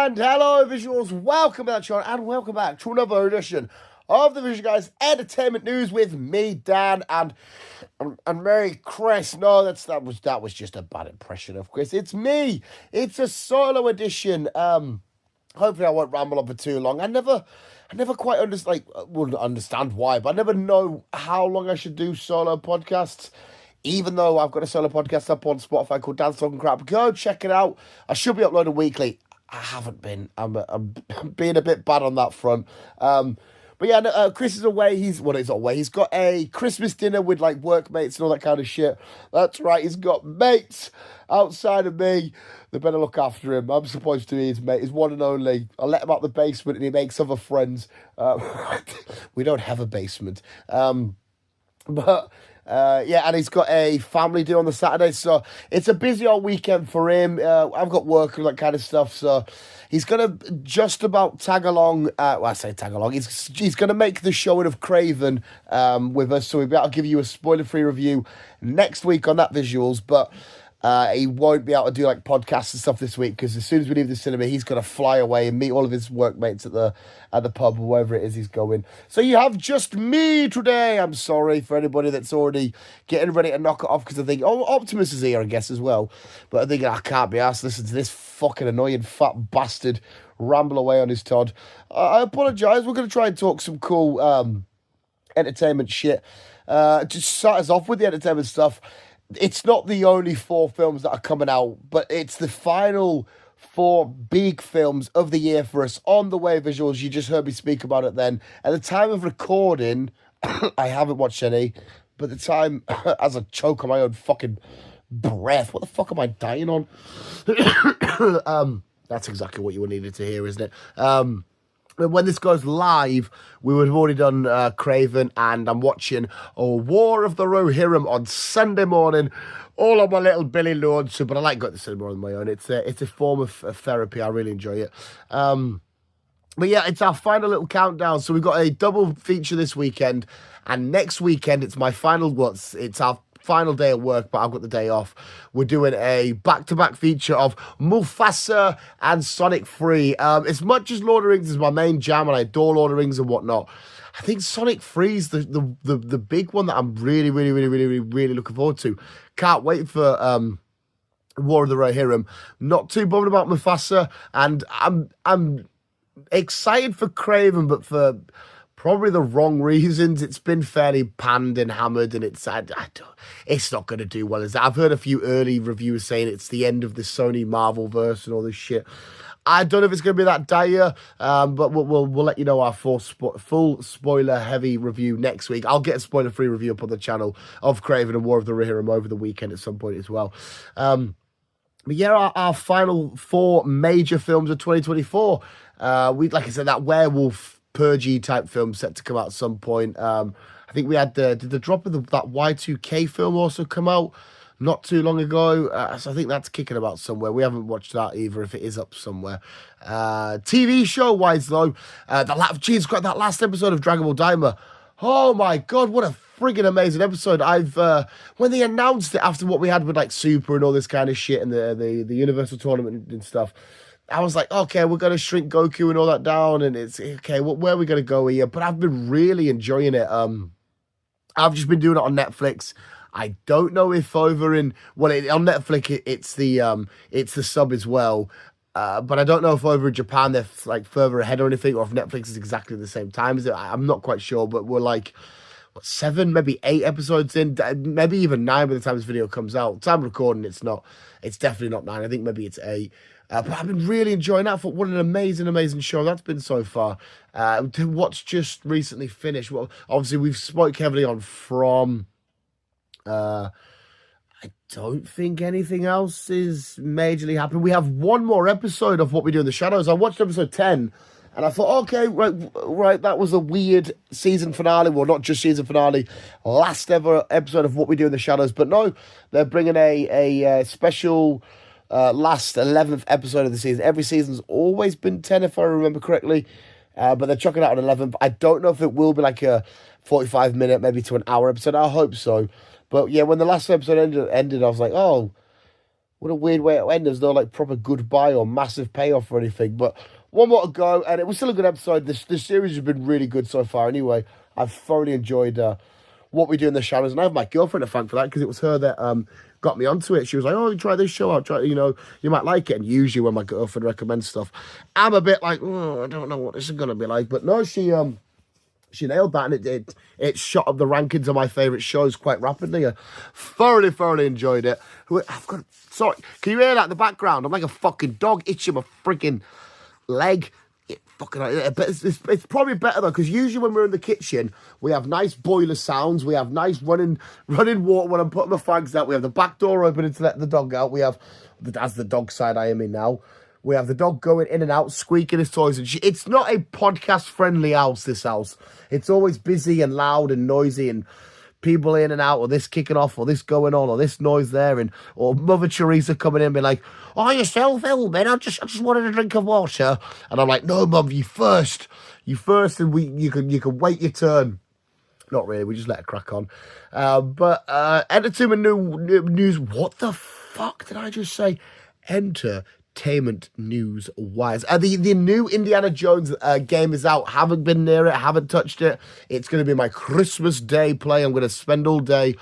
And hello, visuals. Welcome back, Sean, and welcome back to another edition of the Visual Guys Entertainment News with me, Dan, and Mary Chris. No, that was just a bad impression of Chris. It's me. It's a solo edition. Hopefully, I won't ramble on for too long. I never quite wouldn't understand why, but I never know how long I should do solo podcasts. Even though I've got a solo podcast up on Spotify called Dan's Talking Crap, go check it out. I should be uploading weekly. I haven't been. I'm being a bit bad on that front. But yeah, Chris is away. He's away. He's got a Christmas dinner with like workmates and all that kind of shit. That's right. He's got mates outside of me. They better look after him. I'm supposed to be his mate, his one and only. I let him out the basement and he makes other friends. We don't have a basement. Yeah, and he's got a family do on the Saturday, so it's a busy old weekend for him. I've got work and that kind of stuff, so he's going to just about tag along. I say tag along. He's going to make the showing of Craven with us, so we'll be able to give you a spoiler-free review next week on that visuals, but he won't be able to do like podcasts and stuff this week because as soon as we leave the cinema, he's going to fly away and meet all of his workmates at the pub or wherever it is he's going. So you have just me today. I'm sorry for anybody that's already getting ready to knock it off because I think, Optimus is here, I guess, as well. But I think I can't be asked to listen to this fucking annoying fat bastard ramble away on his Todd. I apologise. We're going to try and talk some cool entertainment shit. Just start us off with the entertainment stuff. It's not the only 4 films that are coming out, but it's the final 4 big films of the year for us on the way visuals. You just heard me speak about it then. At the time of recording, I haven't watched any, but at the time, as I choke on my own fucking breath, what the fuck am I dying on? That's exactly what you needed to hear, isn't it? When this goes live, we would have already done Craven, and I'm watching War of the Rohirrim on Sunday morning, all on my little Billy Lord. But I like going to the cinema on my own. It's a form of therapy. I really enjoy it. But yeah, it's our final little countdown. So we've got a double feature this weekend, and next weekend it's my final. It's our final day at work, but I've got the day off. We're doing a back-to-back feature of Mufasa and Sonic 3. As much as Lord of the Rings is my main jam, and I adore Lord of the Rings and whatnot, I think Sonic 3 is the big one that I'm really looking forward to. Can't wait for War of the Rohirrim. Not too bothered about Mufasa, and I'm excited for Craven, but for probably the wrong reasons. It's been fairly panned and hammered, and it's not going to do well as that. I've heard a few early reviewers saying it's the end of the Sony Marvel verse and all this shit. I don't know if it's going to be that dire, but we'll let you know our full spoiler-heavy review next week. I'll get a spoiler-free review up on the channel of Craven and War of the Rohirrim over the weekend at some point as well. But yeah, our final 4 major films of 2024. Like I said, that werewolf Purgy type film set to come out at some point. I think we had did the drop of that Y2K film also come out not too long ago. So I think that's kicking about somewhere. We haven't watched that either, if it is up somewhere. TV show wise though, got that last episode of Dragon Ball Daima. Oh my god, what a friggin' amazing episode. When they announced it after what we had with like Super and all this kind of shit and the Universal Tournament and stuff, I was like, okay, we're going to shrink Goku and all that down, and it's, okay, where are we going to go here? But I've been really enjoying it. I've just been doing it on Netflix. I don't know if over on Netflix, it's the sub as well. But I don't know if over in Japan, they're like further ahead or anything, or if Netflix is exactly the same time as it. I'm not quite sure, but we're like, 7, maybe 8 episodes in, maybe even 9 by the time this video comes out. Time of recording, it's definitely not 9. I think maybe it's 8. But I've been really enjoying that. What an amazing show that's been so far. What's just recently finished. Well, obviously, we've spoke heavily on From. I don't think anything else is majorly happening. We have one more episode of What We Do in the Shadows. I watched episode 10, and I thought, okay, right, that was a weird season finale. Well, not just season finale, last ever episode of What We Do in the Shadows. But no, they're bringing a special last 11th episode of the season. Every season's always been 10, if I remember correctly, but they're chucking out an 11th. I don't know if it will be like a 45-minute, maybe to an hour episode. I hope so. But yeah, when the last episode ended, I was like, oh, What a weird way to end. There's no like proper goodbye or massive payoff or anything. But one more to go, and it was still a good episode. This series has been really good so far. Anyway, I've thoroughly enjoyed what we do in the shadows, and I have my girlfriend to thank for that because it was her that got me onto it. She was like, "Oh, try this show out. Try, you might like it." And usually when my girlfriend recommends stuff, I'm a bit like, "Oh, I don't know what this is gonna be like." But no, she nailed that, and it shot up the rankings of my favourite shows quite rapidly. I thoroughly enjoyed it. Sorry, can you hear that in the background? I'm like a fucking dog itching my freaking leg. It's probably better though, because usually when we're in the kitchen, we have nice boiler sounds. We have nice running water when I'm putting my fags out. We have the back door opening to let the dog out. We have, as the dog side I am in now, we have the dog going in and out, squeaking his toys. And it's not a podcast-friendly house, this house. It's always busy and loud and noisy and people in and out, or this kicking off, or this going on, or this noise there, or Mother Teresa coming in and being like, "Oh, you're still filming? I just wanted a drink of water." And I'm like, "No, Mum, you first, and you can wait your turn." Not really, we just let it crack on. But entertainment news. What the fuck did I just say? Entertainment news wise, the new Indiana Jones game is out. Haven't been near it, haven't touched it. It's going to be my Christmas Day play. I'm going to spend all day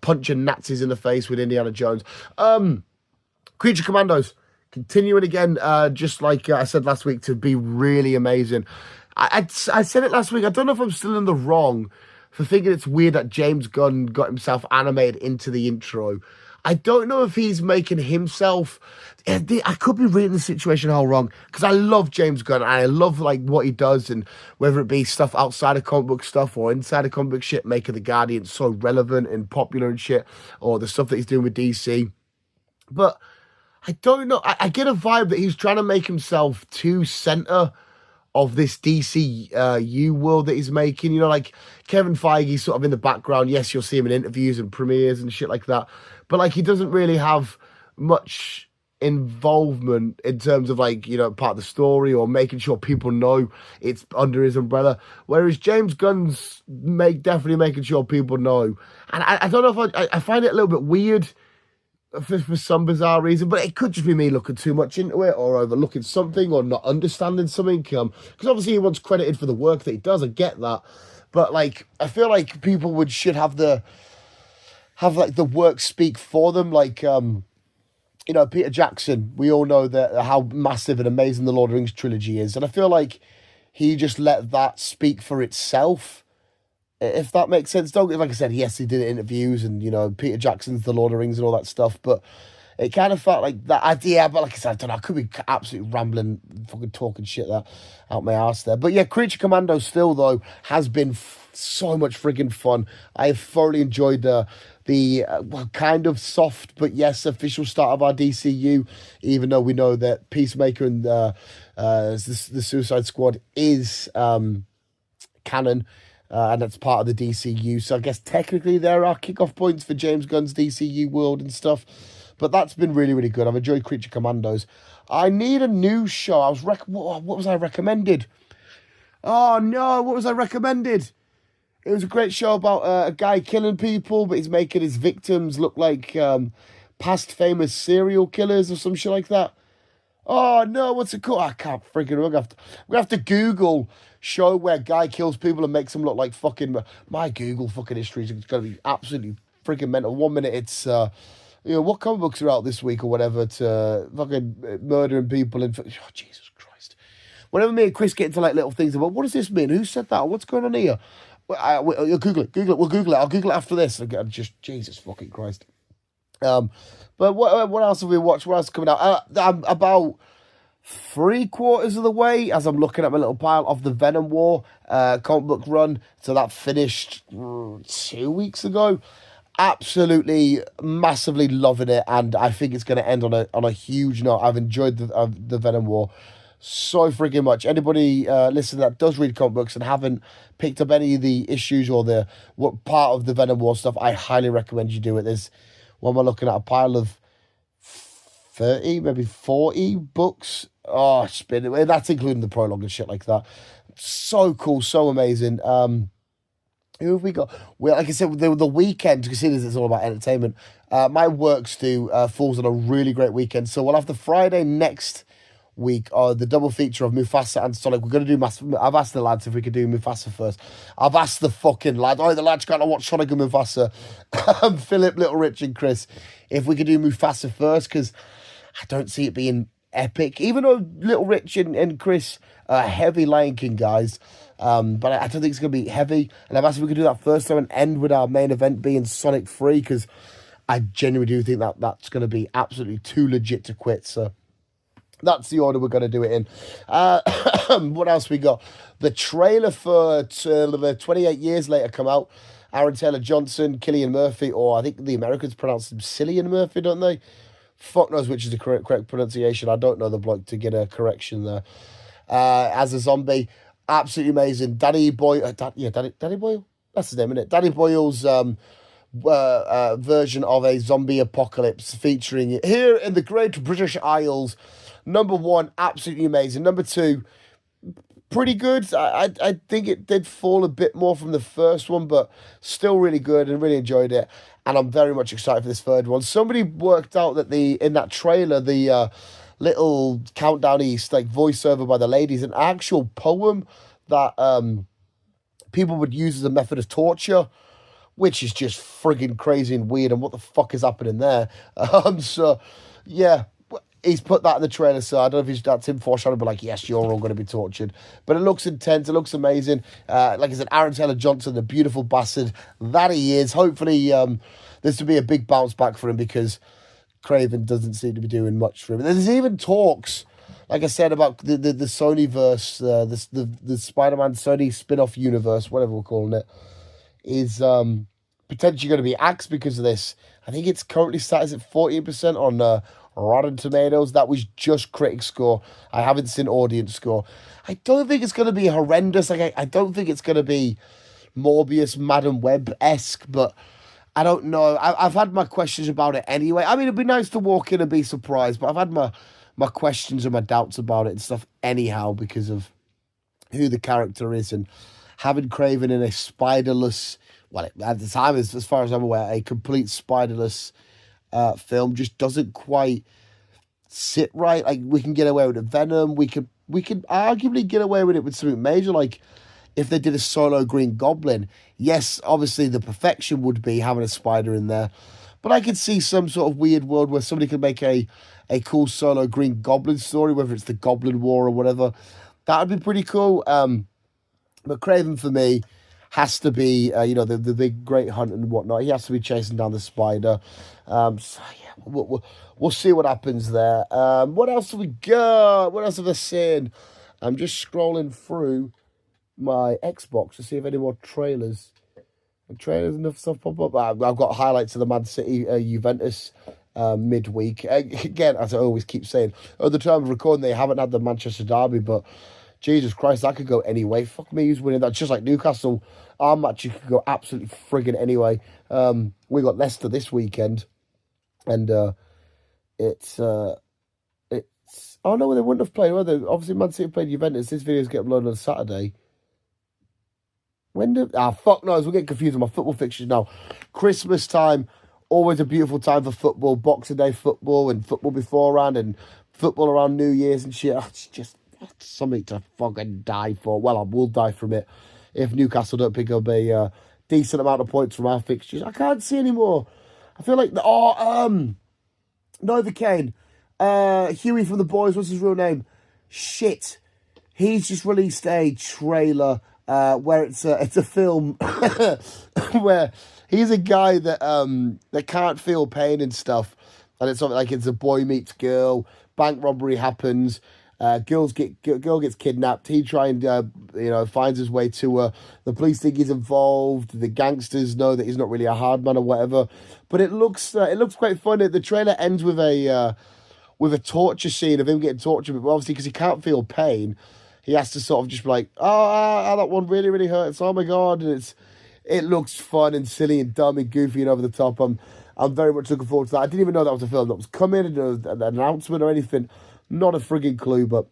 punching Nazis in the face with Indiana Jones. Creature Commandos continuing again, just like I said last week, to be really amazing. I said it last week. I don't know if I'm still in the wrong for thinking it's weird that James Gunn got himself animated into the intro. I don't know if he's making himself. I could be reading the situation all wrong, because I love James Gunn and I love like what he does, and whether it be stuff outside of comic book stuff or inside of comic book shit, making the Guardian so relevant and popular and shit, or the stuff that he's doing with DC. But I don't know. I get a vibe that he's trying to make himself too center of this DCU world that he's making. Like Kevin Feige sort of in the background. Yes, you'll see him in interviews and premieres and shit like that. But like, he doesn't really have much involvement in terms of like, part of the story or making sure people know it's under his umbrella. Whereas James Gunn's definitely making sure people know. And I don't know if I find it a little bit weird for some bizarre reason, but it could just be me looking too much into it or overlooking something or not understanding something. Because obviously he wants credited for the work that he does. I get that. But like, I feel like people should have the work speak for them. Like, Peter Jackson, we all know that how massive and amazing the Lord of the Rings trilogy is. And I feel like he just let that speak for itself, if that makes sense. Don't, like I said, yes, he did interviews and, Peter Jackson's The Lord of the Rings and all that stuff. But it kind of felt like that idea. But like I said, I don't know, I could be absolutely rambling, fucking talking shit out my ass there. But yeah, Creature Commando still, though, has been so much friggin' fun. I have thoroughly enjoyed the kind of soft but yes official start of our DCU, even though we know that Peacemaker and the Suicide Squad is canon, and that's part of the DCU. So I guess technically there are kickoff points for James Gunn's DCU world and stuff. But that's been really, really good. I've enjoyed Creature Commandos. I need a new show. What was I recommended? Oh no, what was I recommended? It was a great show about a guy killing people, but he's making his victims look like past famous serial killers or some shit like that. Oh, no, what's it called? I can't freaking remember. We have to Google show where guy kills people and makes them look like fucking... My Google fucking history is going to be absolutely freaking mental. 1 minute it's... what comic books are out this week or whatever to fucking murdering people and... Oh, Jesus Christ. Whenever me and Chris get into like little things about, what does this mean? Who said that? What's going on here? You'll Google it. We'll Google it. I'll Google it after this. Just Jesus fucking Christ. But what else have we watched? What else is coming out? I'm about 3/4 of the way as I'm looking at my little pile of the Venom War comic book run. So that finished 2 weeks ago. Absolutely, massively loving it, and I think it's going to end on a huge note. I've enjoyed the Venom War so freaking much. Anybody listening that does read comic books and haven't picked up any of the issues or what part of the Venom War stuff, I highly recommend you do it. What am I looking at? A pile of 30, maybe 40 books. Oh, that's including the prologue and shit like that. So cool, so amazing. Who have we got? Well, like I said, the weekend, considering it's all about entertainment, my works do falls on a really great weekend. So we'll have the Friday next week, the double feature of Mufasa and Sonic. We're going to do I've asked the lads if we could do Mufasa first. I've asked the fucking lads, the lads can't watch Sonic and Mufasa. Philip, Little Rich and Chris, if we could do Mufasa first, because I don't see it being epic. Even though Little Rich and Chris are heavy Lion King guys, but I don't think it's going to be heavy. And I've asked if we could do that first time and end with our main event being Sonic 3, because I genuinely do think that's going to be absolutely too legit to quit. So that's the order we're going to do it in. What else we got? The trailer for 28 Years Later come out. Aaron Taylor-Johnson, Cillian Murphy, or I think the Americans pronounce him Cillian Murphy, don't they? Fuck knows which is the correct pronunciation. I don't know the bloke to get a correction there. As a zombie, absolutely amazing. Danny Boyle, Danny Boyle? That's his name, isn't it? Danny Boyle's version of a zombie apocalypse featuring here in the Great British Isles. Number 1, absolutely amazing. Number 2, pretty good. I think it did fall a bit more from the first one, but still really good and really enjoyed it. And I'm very much excited for this third one. Somebody worked out that in that trailer, the little Countdown East voiceover by the ladies, an actual poem that people would use as a method of torture, which is just friggin' crazy and weird. And what the fuck is happening there? So yeah. He's put that in the trailer, so I don't know if that's him foreshadowing, but yes, you're all going to be tortured. But it looks intense, it looks amazing. Like I said, Aaron Taylor-Johnson, the beautiful bastard that he is. Hopefully, this will be a big bounce back for him, because Craven doesn't seem to be doing much for him. There's even talks, like I said, about the Sonyverse, the Spider-Man Sony spin-off universe, whatever we're calling it, is potentially going to be axed because of this. I think it's currently sat at 14% on Rotten Tomatoes. That was just critic score. I haven't seen audience score. I don't think it's going to be horrendous. I don't think it's going to be Morbius, Madam Web-esque, but I don't know. I've had my questions about it anyway. I mean, it'd be nice to walk in and be surprised, but I've had my questions and my doubts about it and stuff anyhow, because of who the character is, and having Craven in a spiderless, well, at the time, as far as I'm aware, a complete spiderless film just doesn't quite sit right. We can get away with it. Venom, we could arguably get away with it with something major, like if they did a solo Green Goblin. Yes, obviously the perfection would be having a spider in there, but I could see some sort of weird world where somebody could make a cool solo Green Goblin story, whether it's the Goblin War or whatever. That would be pretty cool. But Craven for me has to be, the big great hunt and whatnot. He has to be chasing down the spider. So yeah, we'll see what happens there. What else have we got? What else have I seen? I'm just scrolling through my Xbox to see if any more trailers and stuff pop up. I've got highlights of the Man City Juventus midweek. Again, as I always keep saying, at the time of recording, they haven't had the Manchester derby, but Jesus Christ, that could go anyway. Fuck me, who's winning that? Just like Newcastle, our match could go absolutely friggin' anyway. We got Leicester this weekend, and it's oh no, they wouldn't have played, were they? Obviously, Man City played Juventus. This video's getting uploaded on Saturday. Fuck knows, we're getting confused with my football fixtures now. Christmas time, always a beautiful time for football. Boxing Day football and football beforehand and football around New Year's and shit. It's just something to fucking die for. Well, I will die from it if Newcastle don't pick up a decent amount of points from our fixtures. I can't see anymore. I feel like Novocaine, Huey from The Boys, what's his real name? Shit. He's just released a trailer where it's a film where he's a guy that can't feel pain and stuff, and it's something like it's a boy meets girl, bank robbery happens, girl gets kidnapped, he finds his way to her, the police think he's involved, the gangsters know that he's not really a hard man or whatever, but it looks quite funny. The trailer ends with a torture scene of him getting tortured, but obviously because he can't feel pain, he has to sort of just be like, oh, that one really, really hurts. Oh my God. And it looks fun and silly and dumb and goofy and over the top. I'm very much looking forward to that. I didn't even know that was a film that was coming, an announcement or anything. Not a frigging clue, but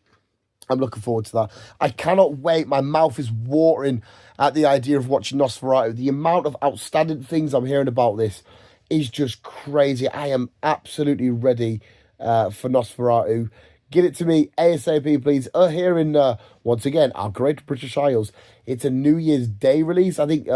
I'm looking forward to that. I cannot wait. My mouth is watering at the idea of watching Nosferatu. The amount of outstanding things I'm hearing about this is just crazy. I am absolutely ready for Nosferatu. Get it to me ASAP, please. Here in, once again, our Great British Isles. It's a New Year's Day release. I think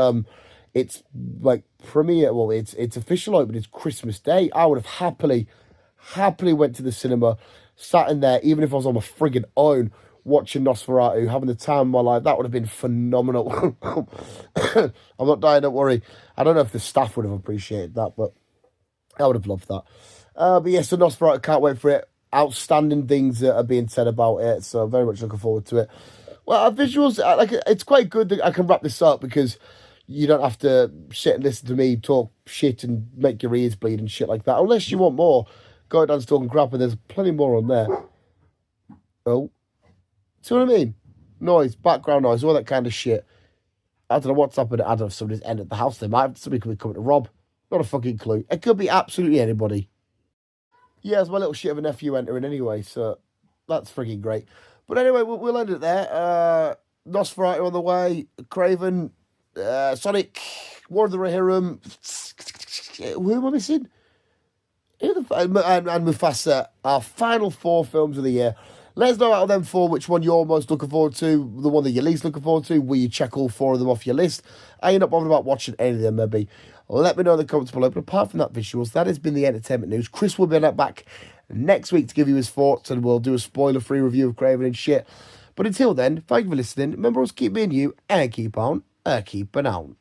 it's like premiere. Well, it's official open. It's Christmas Day. I would have happily went to the cinema, sat in there, even if I was on my friggin' own, watching Nosferatu, having the time of my life. That would have been phenomenal. I'm not dying, don't worry. I don't know if the staff would have appreciated that, but I would have loved that. But yeah, so Nosferatu, can't wait for it. Outstanding things that are being said about it, so I'm very much looking forward to it. Well, our visuals, like, it's quite good that I can wrap this up because you don't have to sit and listen to me talk shit and make your ears bleed and shit like that. Unless you want more, go down talking crap, and there's plenty more on there. Oh, see what I mean? Noise, background noise, all that kind of shit. I don't know what's happened. I don't know if somebody's entered the house. Somebody could be coming to rob. Not a fucking clue. It could be absolutely anybody. Yeah, it's my little shit of a nephew entering anyway, so that's frigging great. But anyway, we'll end it there. Nosferatu on the way, Craven, Sonic, War of the Rohirrim. Who am I missing? And Mufasa, our final 4 films of the year. Let us know out of them 4 which one you're most looking forward to, the one that you're least looking forward to. Will you check all 4 of them off your list? Are you not bothered about watching any of them, maybe? Let me know in the comments below. But apart from that, visuals, that has been the entertainment news. Chris will be back next week to give you his thoughts, and we'll do a spoiler-free review of Craven and shit. But until then, thank you for listening. Remember us, keep being you, and keep on, keeping on.